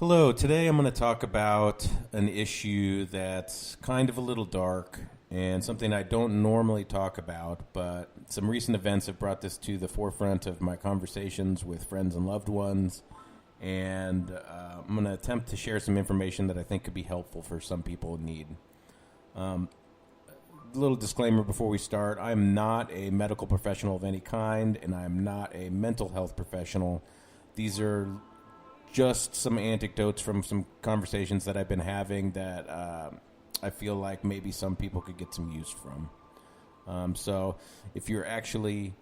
Hello, today I'm going to talk about an issue that's kind of a little dark and something I don't normally talk about, but some recent events have brought this to the forefront of my conversations with friends and loved ones, and I'm going to attempt to share some information that I think could be helpful for some people in need. Little disclaimer before we start, I'm not a medical professional of any kind, and I'm not a mental health professional. These are just some anecdotes from some conversations that I've been having that I feel like maybe some people could get some use from. So if you're actually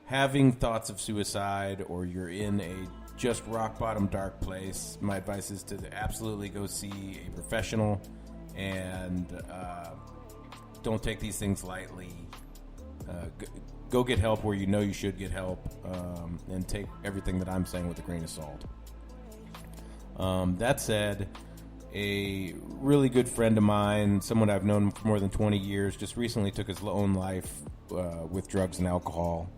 having thoughts of suicide or you're in a just rock bottom dark place, my advice is to absolutely go see a professional and don't take these things lightly. Go get help where you know you should get help, and take everything that I'm saying with a grain of salt. That said, a really good friend of mine, someone I've known for more than 20 years, just recently took his own life with drugs and alcohol.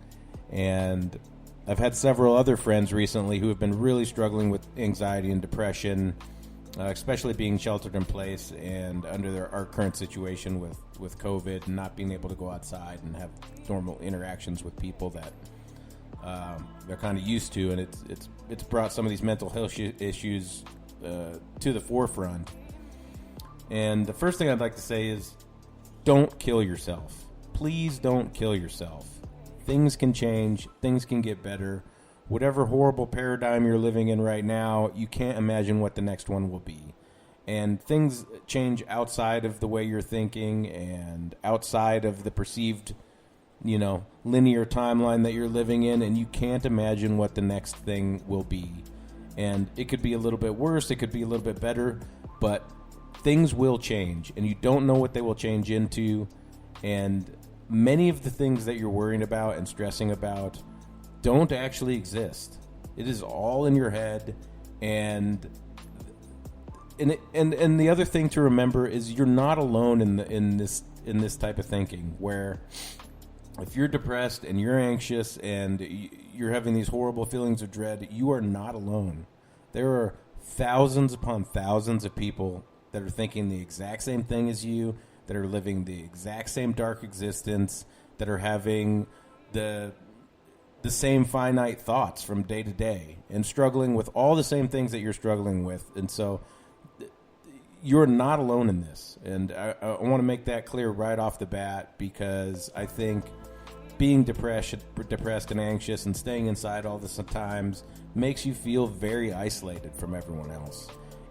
And I've had several other friends recently who have been really struggling with anxiety and depression, especially being sheltered in place and under our current situation with COVID and not being able to go outside and have normal interactions with people that they're kind of used to, and it's brought some of these mental health issues to the forefront. And the first thing I'd like to say is, don't kill yourself. Please don't kill yourself. Things can change. Things can get better. Whatever horrible paradigm you're living in right now, you can't imagine what the next one will be. And things change outside of the way you're thinking and outside of the perceived linear timeline that you're living in, and you can't imagine what the next thing will be. And it could be a little bit worse, it could be a little bit better, but things will change, and you don't know what they will change into. And many of the things that you're worrying about and stressing about don't actually exist. It is all in your head, and the other thing to remember is you're not alone in this type of thinking, where if you're depressed and you're anxious and you're having these horrible feelings of dread, you are not alone. There are thousands upon thousands of people that are thinking the exact same thing as you, that are living the exact same dark existence, that are having the same finite thoughts from day to day and struggling with all the same things that you're struggling with. And so you're not alone in this. And I want to make that clear right off the bat, because I think being depressed and anxious and staying inside all this sometimes makes you feel very isolated from everyone else.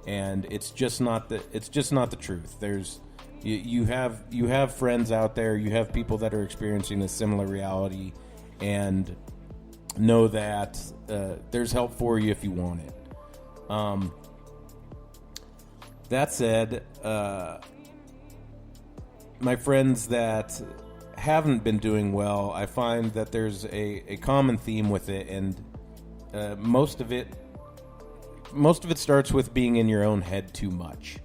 And it's just not the truth. You have friends out there, you have people that are experiencing a similar reality, and know that there's help for you if you want it. That said, my friends that haven't been doing well, I find that there's a common theme with it, and most of it starts with being in your own head too much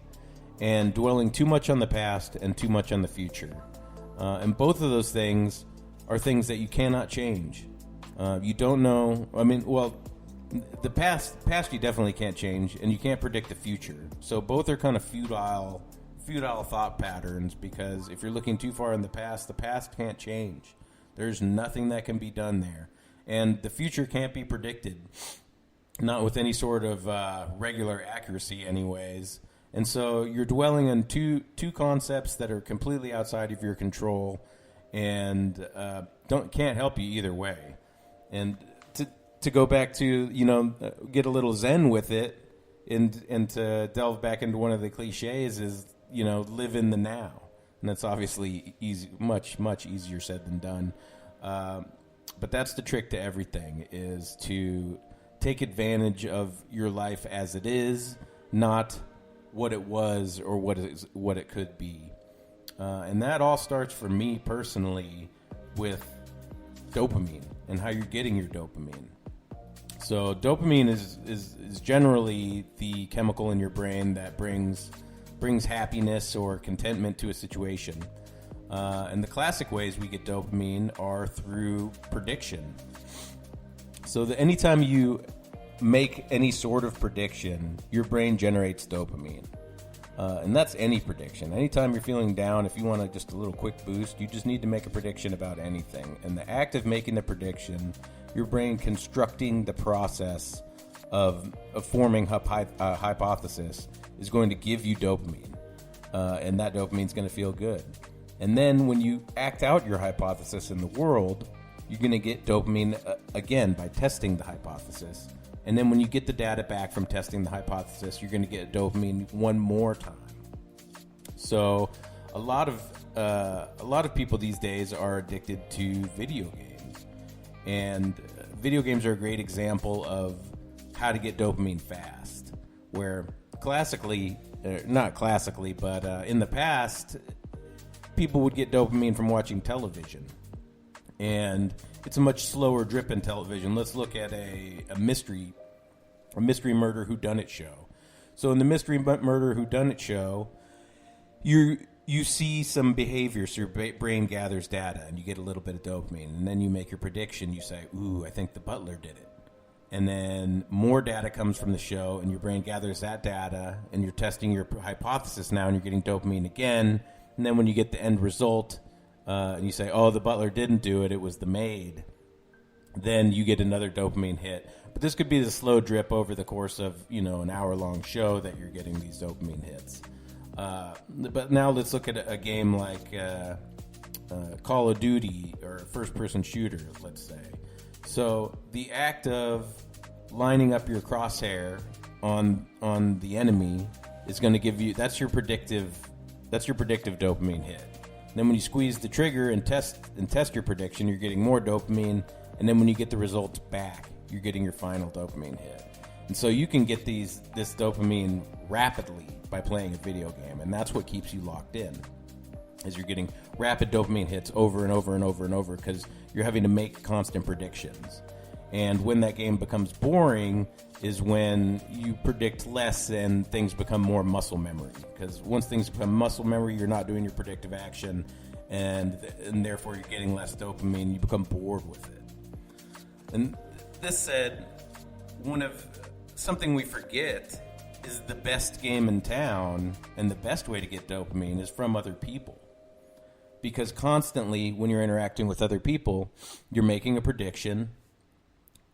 and dwelling too much on the past and too much on the future. And both of those things are things that you cannot change. You don't know. The past you definitely can't change, and you can't predict the future. So both are kind of futile thought patterns, because if you're looking too far in the past can't change. There's nothing that can be done there. And the future can't be predicted, not with any sort of regular accuracy anyways. And so you're dwelling on two concepts that are completely outside of your control, and can't help you either way. And to go back to, get a little zen with it, and to delve back into one of the cliches is, live in the now. And that's obviously easy, much, much easier said than done. But that's the trick to everything, is to take advantage of your life as it is, not what it was or what it could be. And that all starts for me personally with dopamine and how you're getting your dopamine. So dopamine is generally the chemical in your brain that brings happiness or contentment to a situation. And the classic ways we get dopamine are through prediction. So anytime you make any sort of prediction, your brain generates dopamine. And that's any prediction. Anytime you're feeling down, if you want just a little quick boost, you just need to make a prediction about anything. And the act of making the prediction, your brain constructing the process of forming a hypothesis is going to give you dopamine. And that dopamine is going to feel good. And then when you act out your hypothesis in the world, you're going to get dopamine again by testing the hypothesis. And then when you get the data back from testing the hypothesis, you're going to get dopamine one more time. So a lot of people these days are addicted to video games. And video games are a great example of how to get dopamine fast. Where not classically, but in the past, people would get dopamine from watching television. And it's a much slower drip in television. Let's look at a mystery murder whodunit show. So in the mystery murder whodunit show, you see some behavior, so your brain gathers data, and you get a little bit of dopamine, and then you make your prediction. You say, "Ooh, I think the butler did it." And then more data comes from the show, and your brain gathers that data, and you're testing your hypothesis now, and you're getting dopamine again. And then when you get the end result, and you say, "Oh, the butler didn't do it; it was the maid," then you get another dopamine hit. But this could be the slow drip over the course of an hour-long show that you're getting these dopamine hits. But now let's look at a game like Call of Duty or first-person shooter, let's say. So the act of lining up your crosshair on the enemy is going to give you that's your predictive dopamine hit. And then when you squeeze the trigger and test your prediction, you're getting more dopamine. And then when you get the results back, you're getting your final dopamine hit. And so you can get this dopamine rapidly by playing a video game, and that's what keeps you locked in, is you're getting rapid dopamine hits over and over and over and over because you're having to make constant predictions. And when that game becomes boring is when you predict less and things become more muscle memory. Because once things become muscle memory, you're not doing your predictive action, and therefore you're getting less dopamine. You become bored with it. And this said, something we forget is the best game in town, and the best way to get dopamine is from other people. Because constantly, when you're interacting with other people, you're making a prediction.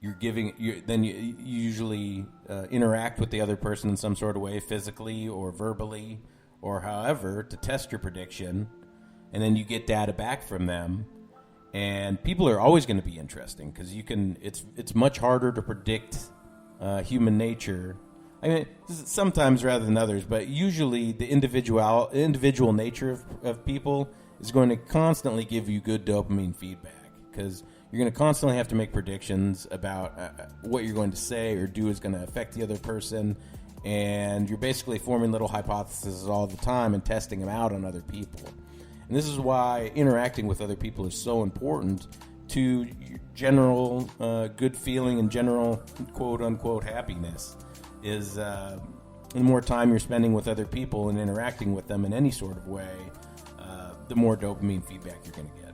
Then you usually interact with the other person in some sort of way, physically or verbally, or however, to test your prediction, and then you get data back from them. And people are always going to be interesting because it's much harder to predict human nature. I mean, sometimes rather than others, but usually the individual nature of people is going to constantly give you good dopamine feedback because you're going to constantly have to make predictions about what you're going to say or do is going to affect the other person, and you're basically forming little hypotheses all the time and testing them out on other people. And this is why interacting with other people is so important to general good feeling and general quote-unquote happiness. Is the more time you're spending with other people and interacting with them in any sort of way, the more dopamine feedback you're going to get.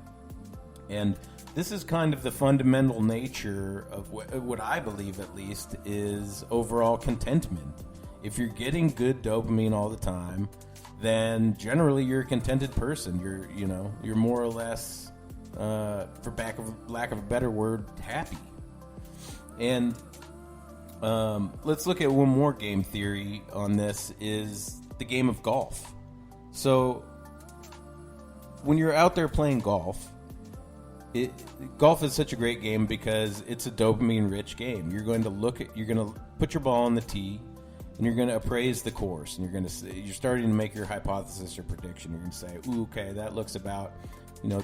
And this is kind of the fundamental nature of what I believe, at least, is overall contentment. If you're getting good dopamine all the time, then generally you're a contented person. You're more or less, for lack of a better word, happy. And let's look at one more game theory on this, is the game of golf. So when you're out there playing golf, golf is such a great game because it's a dopamine-rich game. You're going to put your ball on the tee, and you're going to appraise the course, and you're starting to make your hypothesis or prediction. You're going to say, "Ooh, okay, that looks about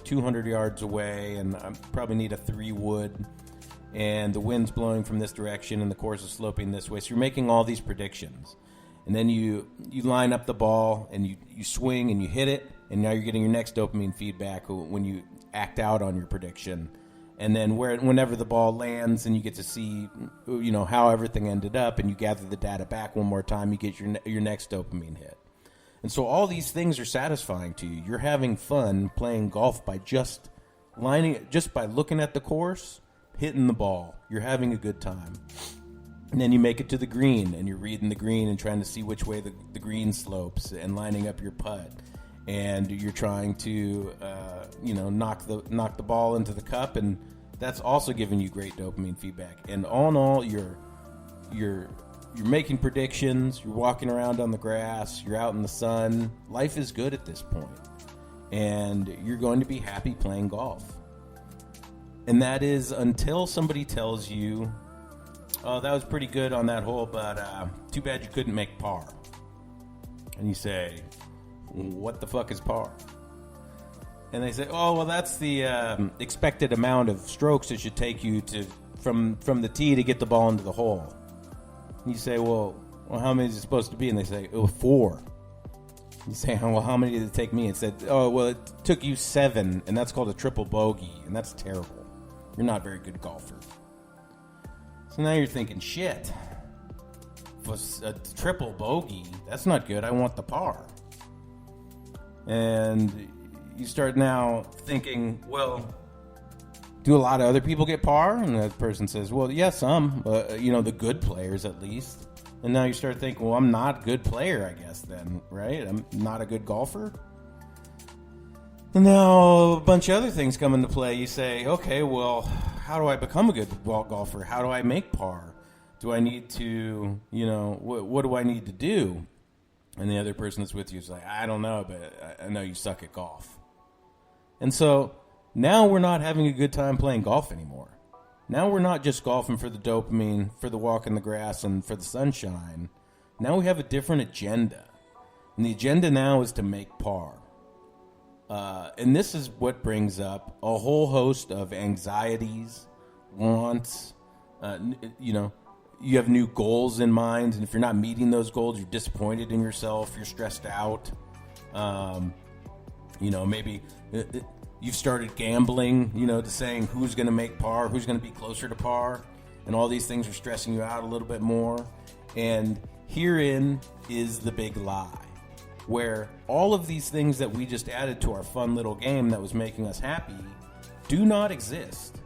200 yards away, and I probably need a 3-wood, and the wind's blowing from this direction, and the course is sloping this way." So you're making all these predictions, and then you line up the ball, and you swing, and you hit it, and now you're getting your next dopamine feedback when you act out on your prediction. And then whenever the ball lands and you get to see how everything ended up, and you gather the data back one more time, you get your next dopamine hit. And so all these things are satisfying to you. You're having fun playing golf by just by looking at the course, hitting the ball. You're having a good time. And then you make it to the green, and you're reading the green and trying to see which way the green slopes and lining up your putt. And you're trying to, knock the ball into the cup, and that's also giving you great dopamine feedback. And all in all, you're making predictions. You're walking around on the grass. You're out in the sun. Life is good at this point, and you're going to be happy playing golf. And that is until somebody tells you, "Oh, that was pretty good on that hole, but too bad you couldn't make par." And you say, "What the fuck is par?" And they say, "Oh, well, that's the expected amount of strokes it should take you to from the tee to get the ball into the hole." And you say, well, how many is it supposed to be? And they say, 4. You say, well, how many did it take me? It said, oh, well, it took you 7, and that's called a triple bogey, and that's terrible. You're not a very good golfer. So now you're thinking, shit, for a triple bogey, that's not good. I want the par. And you start now thinking, well, do a lot of other people get par? And that person says, well, yeah, some, the good players at least. And now you start thinking, well, I'm not a good player, I guess, then, right? I'm not a good golfer. And now a bunch of other things come into play. You say, okay, well, how do I become a good golfer? How do I make par? Do I need to, what do I need to do? And the other person that's with you is like, I don't know, but I know you suck at golf. And so now we're not having a good time playing golf anymore. Now we're not just golfing for the dopamine, for the walk in the grass, and for the sunshine. Now we have a different agenda. And the agenda now is to make par. And this is what brings up a whole host of anxieties, wants. You have new goals in mind, and if you're not meeting those goals, you're disappointed in yourself, you're stressed out. Maybe you've started gambling, to saying who's going to make par, who's going to be closer to par, and all these things are stressing you out a little bit more. And herein is the big lie, where all of these things that we just added to our fun little game that was making us happy do not exist.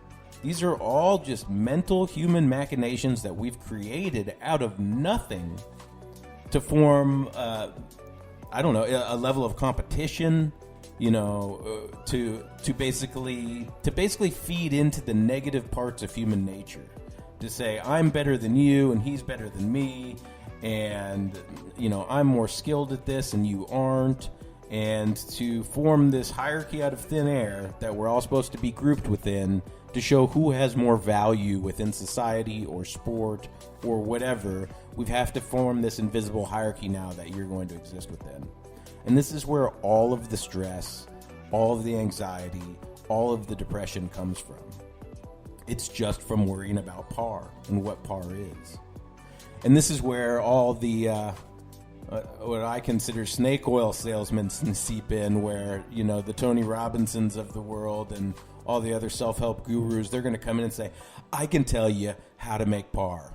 These are all just mental human machinations that we've created out of nothing to form, a level of competition, to basically feed into the negative parts of human nature. To say, I'm better than you and he's better than me, and, I'm more skilled at this and you aren't. And to form this hierarchy out of thin air that we're all supposed to be grouped within to show who has more value within society or sport or whatever, we have to form this invisible hierarchy now that you're going to exist within. And this is where all of the stress, all of the anxiety, all of the depression comes from. It's just from worrying about par and what par is. And this is where all the what I consider snake oil salesmen seep in, where, the Tony Robbinsons of the world and all the other self-help gurus, they're going to come in and say, I can tell you how to make par.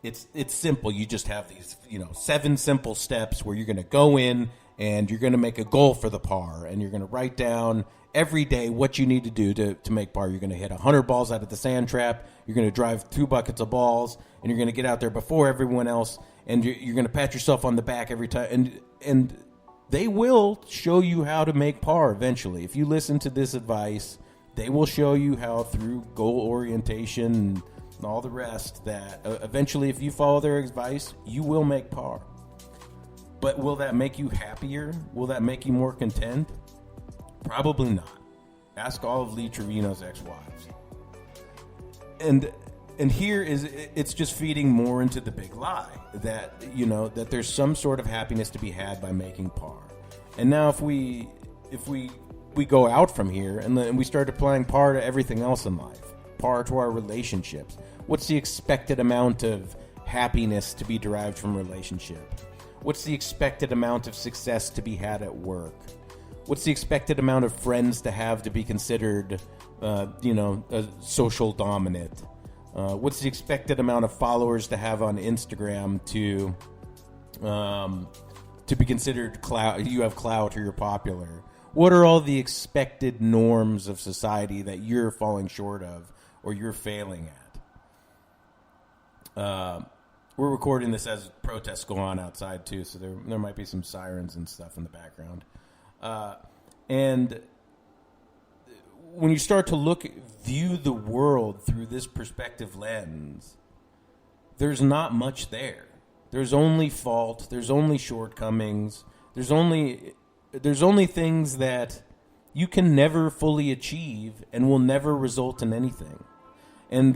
It's simple. You just have these, 7 simple steps where you're going to go in and you're going to make a goal for the par, and you're going to write down every day what you need to do to make par. You're going to hit 100 balls out of the sand trap. You're going to drive 2 buckets of balls, and you're going to get out there before everyone else, and you're going to pat yourself on the back every time. And they will show you how to make par eventually. If you listen to this advice, they will show you how, through goal orientation and all the rest, that eventually, if you follow their advice, you will make par. But will that make you happier? Will that make you more content? Probably not. Ask all of Lee Trevino's ex-wives. And here it's just feeding more into the big lie that, that there's some sort of happiness to be had by making par. And now if we go out from here and we start applying par to everything else in life, par to our relationships, what's the expected amount of happiness to be derived from a relationship? What's the expected amount of success to be had at work? What's the expected amount of friends to have to be considered, a social dominant? What's the expected amount of followers to have on Instagram to be considered clout? You have clout or you're popular. What are all the expected norms of society that you're falling short of or you're failing at? We're recording this as protests go on outside too, so there might be some sirens and stuff in the background. And when you start to view the world through this perspective lens, there's not much there. There's only fault. There's only shortcomings. There's only things that you can never fully achieve and will never result in anything. And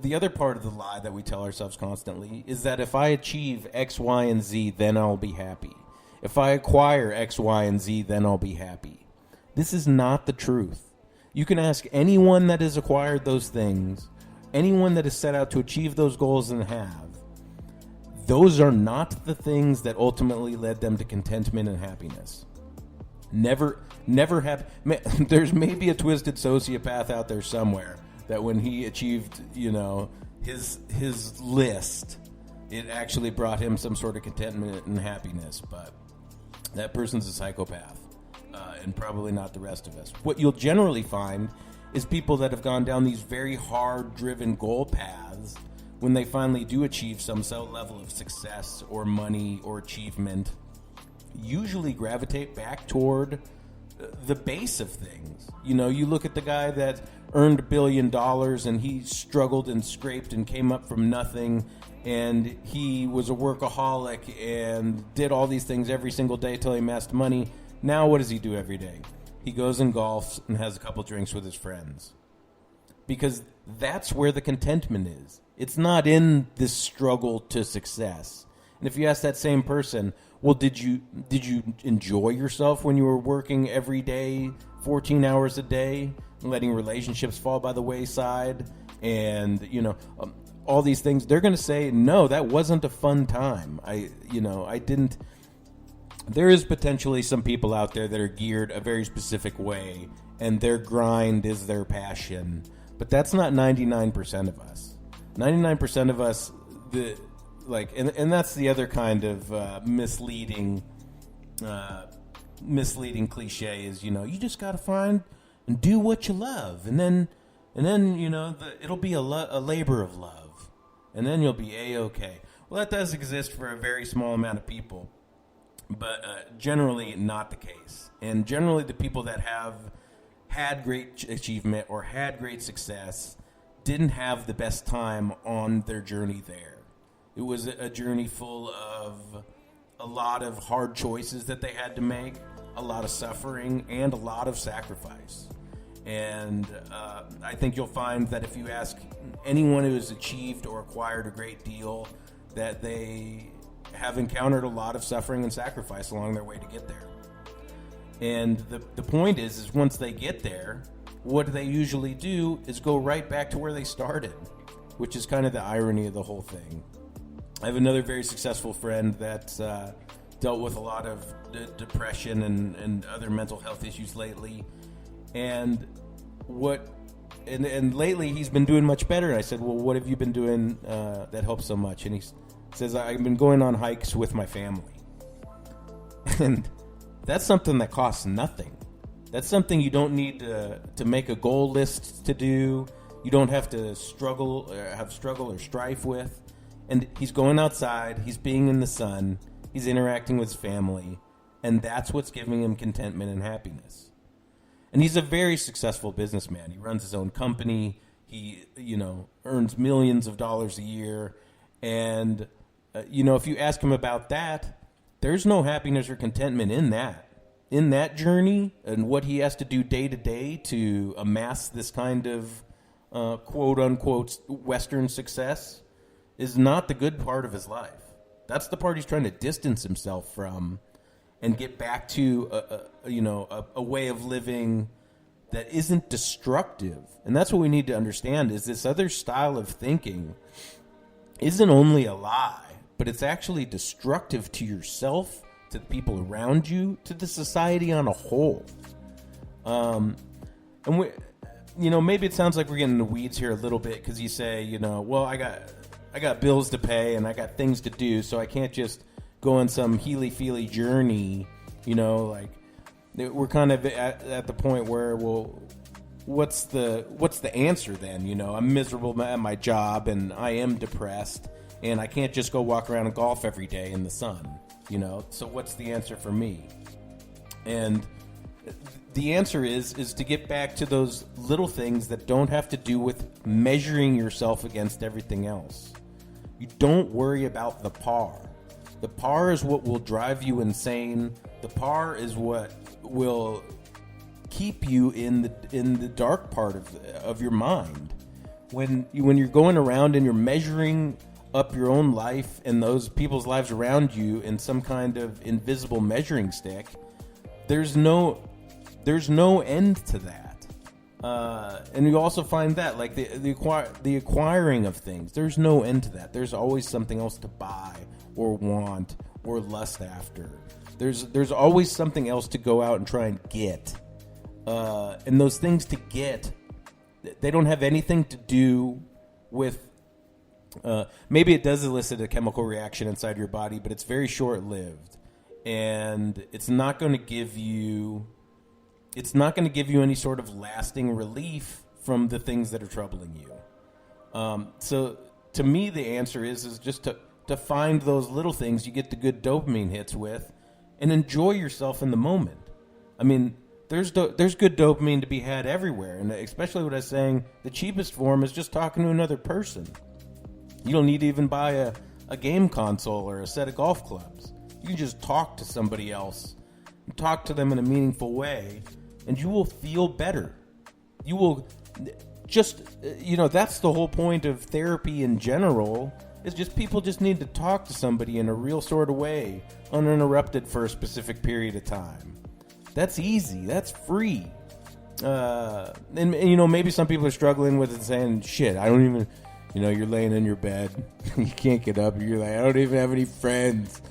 the other part of the lie that we tell ourselves constantly is that if I achieve X, Y, and Z, then I'll be happy. If I acquire X, Y, and Z, then I'll be happy. This is not the truth. You can ask anyone that has acquired those things, anyone that has set out to achieve those goals and have. Those are not the things that ultimately led them to contentment and happiness. Never have. There's maybe a twisted sociopath out there somewhere that when he achieved, his list, it actually brought him some sort of contentment and happiness. But that person's a psychopath, and probably not the rest of us. What you'll generally find is people that have gone down these very hard-driven goal paths, when they finally do achieve some level of success or money or achievement, usually gravitate back toward the base of things. You look at the guy that earned $1 billion and he struggled and scraped and came up from nothing, and he was a workaholic and did all these things every single day till he amassed money. Now what does he do every day? He goes and golfs and has a couple drinks with his friends. Because that's where the contentment is. It's not in this struggle to success. And if you ask that same person, well, did you enjoy yourself when you were working every day, 14 hours a day, letting relationships fall by the wayside, and all these things? They're going to say, no, that wasn't a fun time. I didn't. There is potentially some people out there that are geared a very specific way, and their grind is their passion. But that's not 99% of us. 99% of us, and that's the other kind of misleading cliche is, you just got to find and do what you love, and then it'll be a labor of love, and then you'll be A-okay. Well, that does exist for a very small amount of people, but generally not the case. And generally the people that have had great achievement or had great success didn't have the best time on their journey there. It was a journey full of a lot of hard choices that they had to make, a lot of suffering, and a lot of sacrifice. And I think you'll find that if you ask anyone who has achieved or acquired a great deal, that they have encountered a lot of suffering and sacrifice along their way to get there. And the point is once they get there, what they usually do is go right back to where they started, which is kind of the irony of the whole thing. I have another very successful friend that dealt with a lot of depression and other mental health issues lately. And lately he's been doing much better. And I said, well, what have you been doing that helps so much? And he says, I've been going on hikes with my family. And that's something that costs nothing. That's something you don't need to make a goal list to do. You don't have to struggle or strife with. And he's going outside, he's being in the sun, he's interacting with his family, and that's what's giving him contentment and happiness. And he's a very successful businessman. He runs his own company. He, earns millions of dollars a year. And, if you ask him about that, there's no happiness or contentment in that. In that journey and what he has to do day to day to amass this kind of quote unquote Western success is not the good part of his life. That's the part he's trying to distance himself from and get back to a way of living that isn't destructive. And that's what we need to understand is this other style of thinking isn't only a lie, but it's actually destructive to yourself, to the people around you, to the society on a whole. And we, maybe it sounds like we're getting in the weeds here a little bit because you say, well, I got bills to pay and I got things to do, so I can't just go on some healy-feely journey. We're kind of at the point where, well, what's the answer then? You know, I'm miserable at my job and I am depressed and I can't just go walk around and golf every day in the sun, you know? So what's the answer for me? And the answer is to get back to those little things that don't have to do with measuring yourself against everything else. You don't worry about the par. The par is what will drive you insane. The par is what will keep you in the dark part of your mind. When you're going around and you're measuring up your own life and those people's lives around you in some kind of invisible measuring stick, there's no end to that. And you also find that, like, the acquiring of things, there's no end to that. There's always something else to buy or want or lust after. There's always something else to go out and try and get. And those things to get, they don't have anything to do with... maybe it does elicit a chemical reaction inside your body, but it's very short-lived. And it's not going to give you any sort of lasting relief from the things that are troubling you. So to me, the answer is just to find those little things you get the good dopamine hits with and enjoy yourself in the moment. I mean, there's good dopamine to be had everywhere. And especially what I was saying, the cheapest form is just talking to another person. You don't need to even buy a game console or a set of golf clubs. You can just talk to somebody else and talk to them in a meaningful way, and you will feel better. You will just, that's the whole point of therapy in general, is just people just need to talk to somebody in a real sort of way, uninterrupted for a specific period of time. That's easy. That's free. And maybe some people are struggling with it, saying, shit, I don't even, you're laying in your bed. You can't get up. You're like, I don't even have any friends.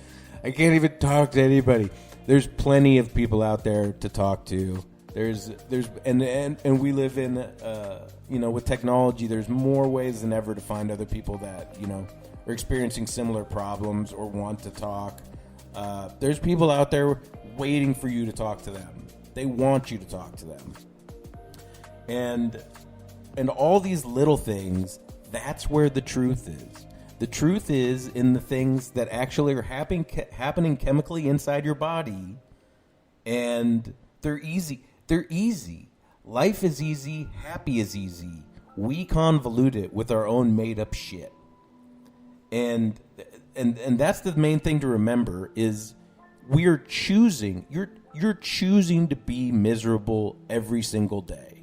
I can't even talk to anybody. There's plenty of people out there to talk to. And we live in, with technology, there's more ways than ever to find other people that, are experiencing similar problems or want to talk. There's people out there waiting for you to talk to them. They want you to talk to them. And all these little things, that's where the truth is. The truth is in the things that actually are happening chemically inside your body, and they're easy. They're easy. Life is easy. Happy is easy. We convolute it with our own made-up shit. And that's the main thing to remember is we're choosing. You're choosing to be miserable every single day.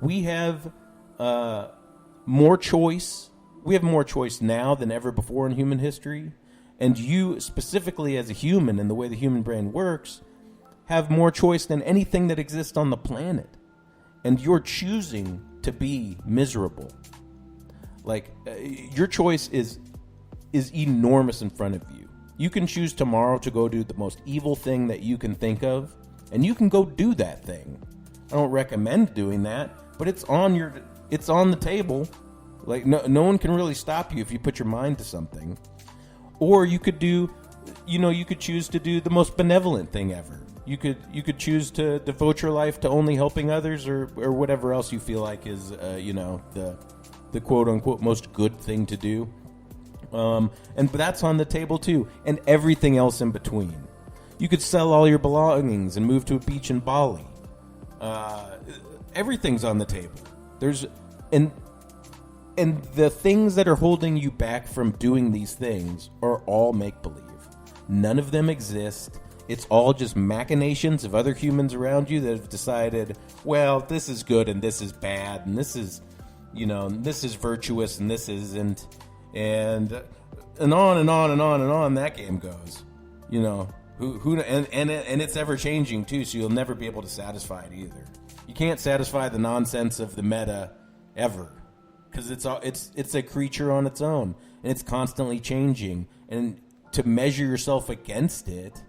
We have more choice. We have more choice now than ever before in human history. And you, specifically as a human and the way the human brain works, have more choice than anything that exists on the planet. And you're choosing to be miserable. Like, your choice is enormous in front of you. You can choose tomorrow to go do the most evil thing that you can think of, and you can go do that thing. I don't recommend doing that, but it's on the table. Like, no one can really stop you if you put your mind to something. Or you could you could choose to do the most benevolent thing ever. You could choose to devote your life to only helping others or whatever else you feel like is, the quote unquote most good thing to do. And that's on the table too. And everything else in between. You could sell all your belongings and move to a beach in Bali. Everything's on the table. And the things that are holding you back from doing these things are all make-believe. None of them exist. It's all just machinations of other humans around you that have decided, well, this is good and this is bad and this is, this is virtuous and this isn't. And on and on and on and on that game goes. And it's ever changing too, so you'll never be able to satisfy it either. You can't satisfy the nonsense of the meta ever. Because it's a creature on its own, and it's constantly changing. And to measure yourself against it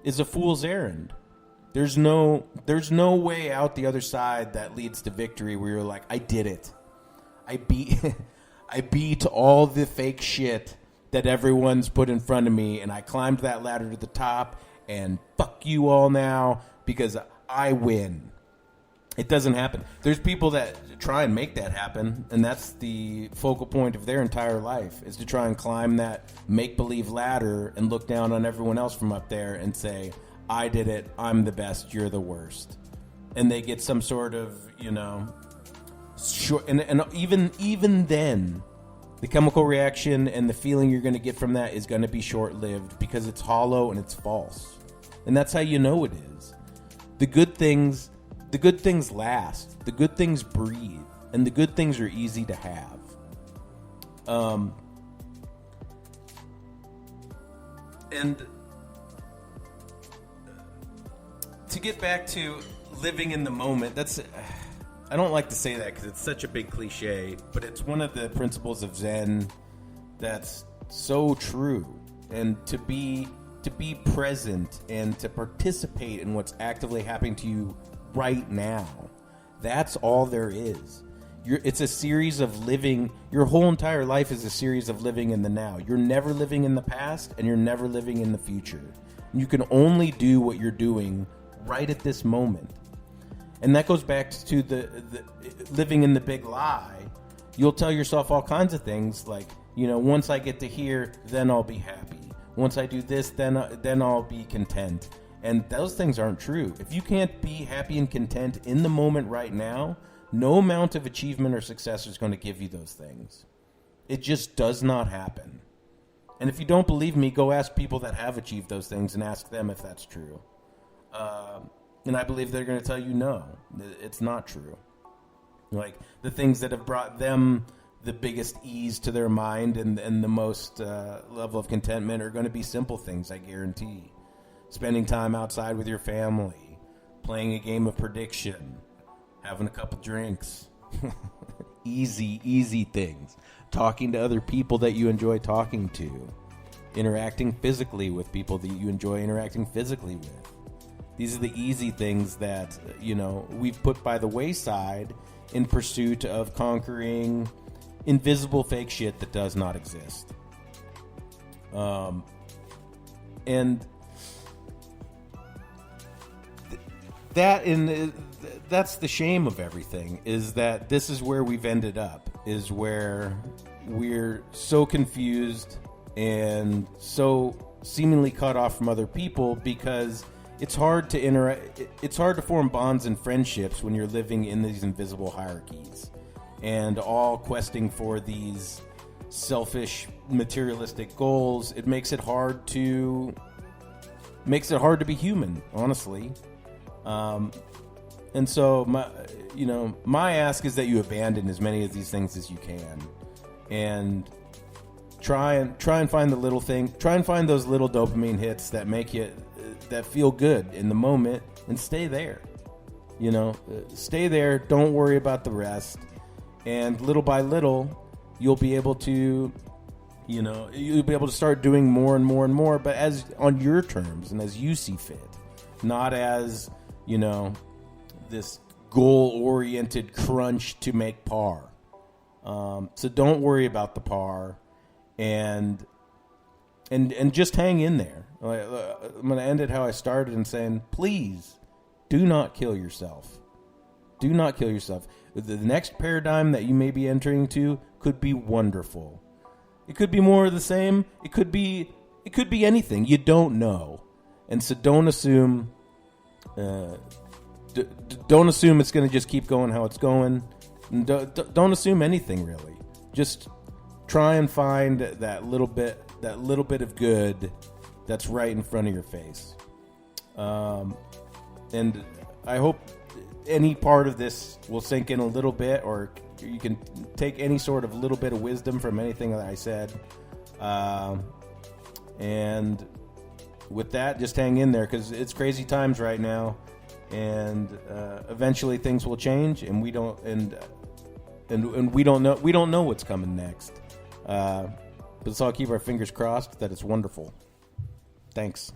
is a fool's errand. There's no way out the other side that leads to victory where you're like, I did it. I beat all the fake shit that everyone's put in front of me, and I climbed that ladder to the top, and fuck you all now because I win. It doesn't happen. There's people that try and make that happen, and that's the focal point of their entire life, is to try and climb that make-believe ladder and look down on everyone else from up there and say, I did it, I'm the best, you're the worst. And they get some sort of, short, and even then, the chemical reaction and the feeling you're going to get from that is going to be short-lived because it's hollow and it's false. And that's how you know it is. The good things last. The good things breathe. And the good things are easy to have. And to get back to living in the moment, I don't like to say that because it's such a big cliche, but it's one of the principles of Zen that's so true. And to be present and to participate in what's actively happening to you right now, that's all there is. It's a series of living. Your whole entire life is a series of living in the now. You're never living in the past, and you're never living in the future. You can only do what you're doing right at this moment. And that goes back to the living in the big lie. You'll tell yourself all kinds of things like, once I get to here, then I'll be happy. Once I do this, then I'll be content. And those things aren't true. If you can't be happy and content in the moment right now, no amount of achievement or success is going to give you those things. It just does not happen. And if you don't believe me, go ask people that have achieved those things and ask them if that's true. And I believe they're going to tell you no, it's not true. Like the things that have brought them the biggest ease to their mind and the most level of contentment are going to be simple things, I guarantee. Spending time outside with your family, playing a game of prediction, having a couple drinks. Easy things. Talking to other people that you enjoy talking to. Interacting physically with people that you enjoy interacting physically with. These are the easy things that, we've put by the wayside in pursuit of conquering invisible fake shit that does not exist. And that's the shame of everything, is that this is where we've ended up, is where we're so confused and so seemingly cut off from other people because it's hard to it's hard to form bonds and friendships when you're living in these invisible hierarchies and all questing for these selfish materialistic goals. It makes it hard to be human, honestly. And so my ask is that you abandon as many of these things as you can, and try and find the little thing. Try and find those little dopamine hits that make you that feel good in the moment, and stay there. Stay there. Don't worry about the rest. And little by little, you'll be able to, start doing more and more and more, but as on your terms and as you see fit, not as, this goal-oriented crunch to make par. So don't worry about the par, and just hang in there. I'm going to end it how I started in saying, please do not kill yourself. Do not kill yourself. The next paradigm that you may be entering into could be wonderful. It could be more of the same. It could be anything. You don't know. And so don't assume don't assume it's going to just keep going how it's going. Don't assume anything, really. Just try and find that little bit of good that's right in front of your face. And I hope any part of this will sink in a little bit, or you can take any sort of little bit of wisdom from anything that I said. And with that, just hang in there, because it's crazy times right now, and eventually things will change, and we don't know what's coming next. But let's all keep our fingers crossed that it's wonderful. Thanks.